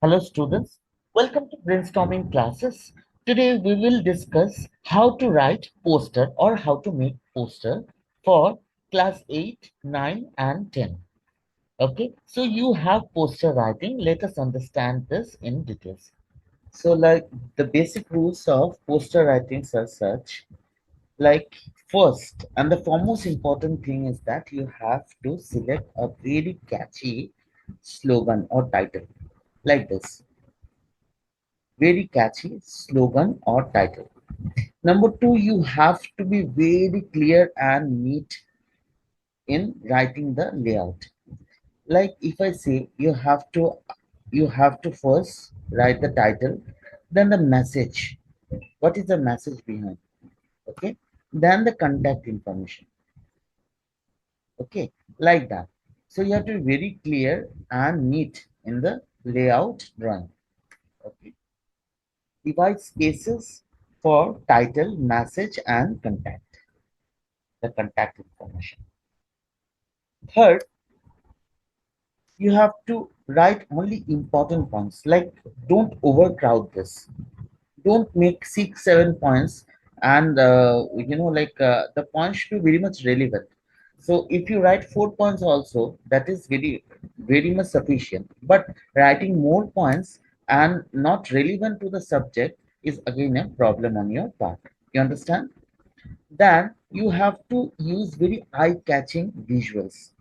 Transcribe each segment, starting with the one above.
Hello students, welcome to brainstorming classes. Today we will discuss how to write poster or how to make poster for class 8, 9 and 10. Okay, so you have poster writing. Let us understand this in details. So like the basic rules of poster writing are such, like first and the foremost important thing is that you have to select a very catchy slogan or title like this. Very catchy slogan or title. Number two, you have to be very clear and neat in writing the layout. Like if I say you have to first write the title, then the message. What is the message behind? Okay. Then the contact information. Okay, like that. So you have to be very clear and neat in the layout drawing. Okay. Divide spaces for title, message, and contact, the contact information. Third, you have to write only important points. Like, don't overcrowd this. Don't make 6, 7 points, and the points should be very much relevant. So if you write 4 points also, that is very much sufficient. But writing more points and not relevant to the subject is again a problem on your part. You understand? Then you have to use very eye-catching visuals.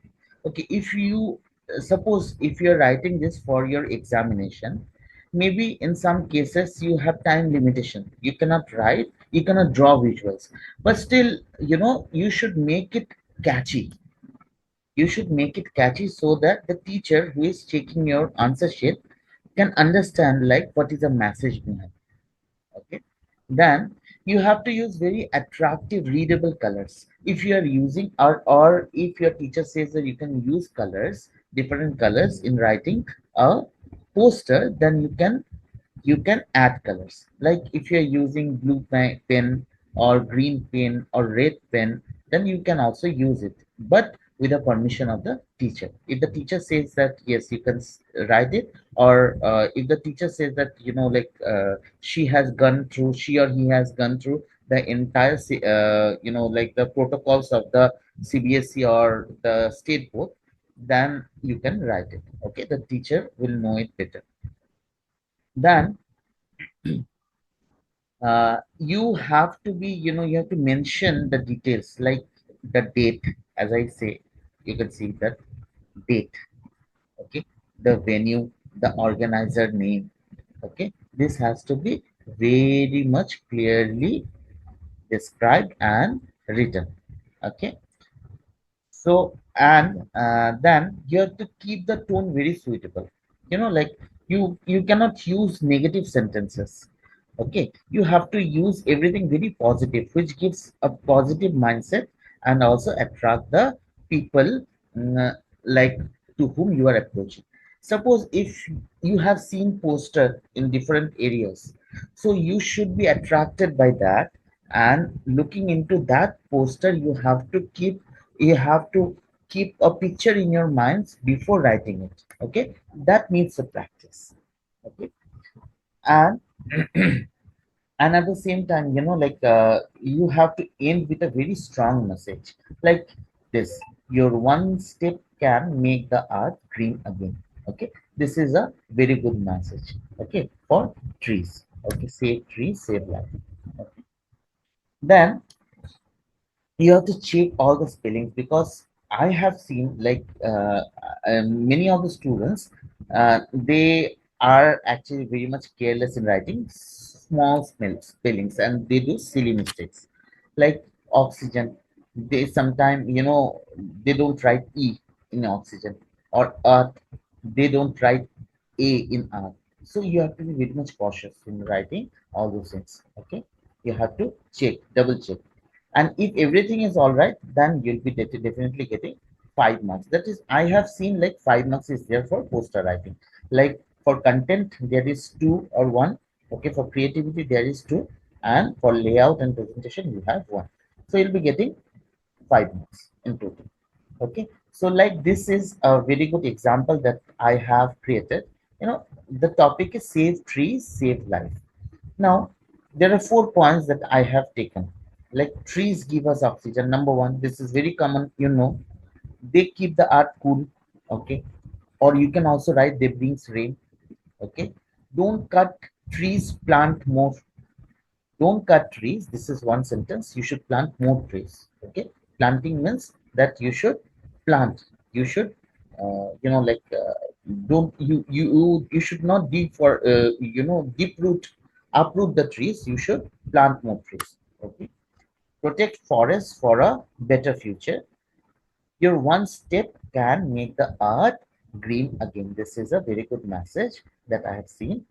Okay, if you suppose if you're writing this for your examination, maybe in some cases you have time limitation, you cannot write, you cannot draw visuals, but still, you should make it catchy. You should make it catchy so that the teacher who is checking your answer sheet can understand like what is the message behind. Okay, then you have to use very attractive readable colors. If you are using, or if your teacher says that you can use colors, different colors in writing a poster, then you can add colors. Like if you're using blue pen or green pen or red pen, then you can also use it, but with the permission of the teacher. If the teacher says that yes, you can write it, or if the teacher says that she or he has gone through the entire the protocols of the CBSE or the state board, then you can write it. Okay, the teacher will know it better. Then you have to be, you have to mention the details, like the date. As I say, you can see that date. Okay, the venue, the organizer name. Okay, this has to be very much clearly described and written. Okay, so and then you have to keep the tone very suitable. Like you cannot use negative sentences. Okay, you have to use everything very positive, which gives a positive mindset and also attract the people, mm, like to whom you are approaching. Suppose if you have seen poster in different areas, so you should be attracted by that, and looking into that poster, you have to keep a picture in your minds before writing it. Okay, that needs a practice. Okay, and and at the same time, you have to end with a very strong message, like this: your one step can make the earth green again. Okay, this is a very good message. Okay, for trees. Okay, save trees, save life. Okay. Then you have to check all the spellings, because I have seen many of the students, they are actually very much careless in writing small spellings, and they do silly mistakes, like oxygen. They sometimes, they don't write E in oxygen, or earth, they don't write A in earth. So you have to be very much cautious in writing all those things. Okay, you have to double check, and if everything is all right, then you'll be definitely getting 5 marks. That is, I have seen like 5 marks is there for poster writing. Like for content there is 2 or 1. Okay, for creativity there is 2, and for layout and presentation you have 1. So you'll be getting 5 marks in total. Okay, so like this is a very good example that I have created. You know, the topic is save trees, save life. Now, there are 4 points that I have taken. Like, trees give us oxygen. Number one, this is very common, you know, they keep the earth cool. Okay. Or you can also write they brings rain. Okay. Don't cut trees, plant more. Don't cut trees. This is one sentence. You should plant more trees. Okay. Planting means that you should plant. You should, don't you should not deep root, uproot the trees. You should plant more trees. Okay. Protect forests for a better future. Your one step can make the earth green again. This is a very good message that I have seen.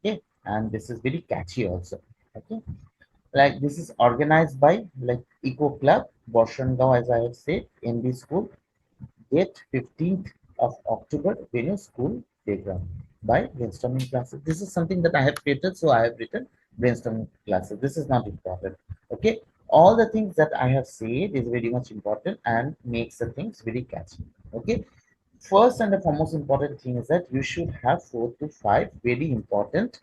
Okay. And this is very catchy also. Okay. Like, this is organized by like Eco Club, Boshangao, as I have said, in the school, date 15th of October, Venue School Playground by brainstorming classes. This is something that I have created, so I have written brainstorming classes. This is not important. Okay. All the things that I have said is very much important and makes the things very catchy. Okay. First and the foremost important thing is that you should have 4 to 5 very important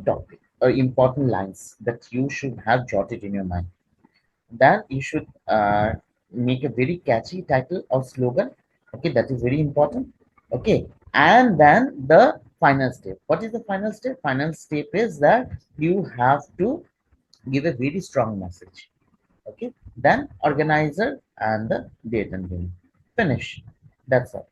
topic or important lines that you should have jotted in your mind. Then you should make a very catchy title or slogan. Okay, that is very important. Okay, and then the final step. What is the final step? Final step is that you have to give a very strong message. Okay, then organizer and the date and venue. Finish. That's all.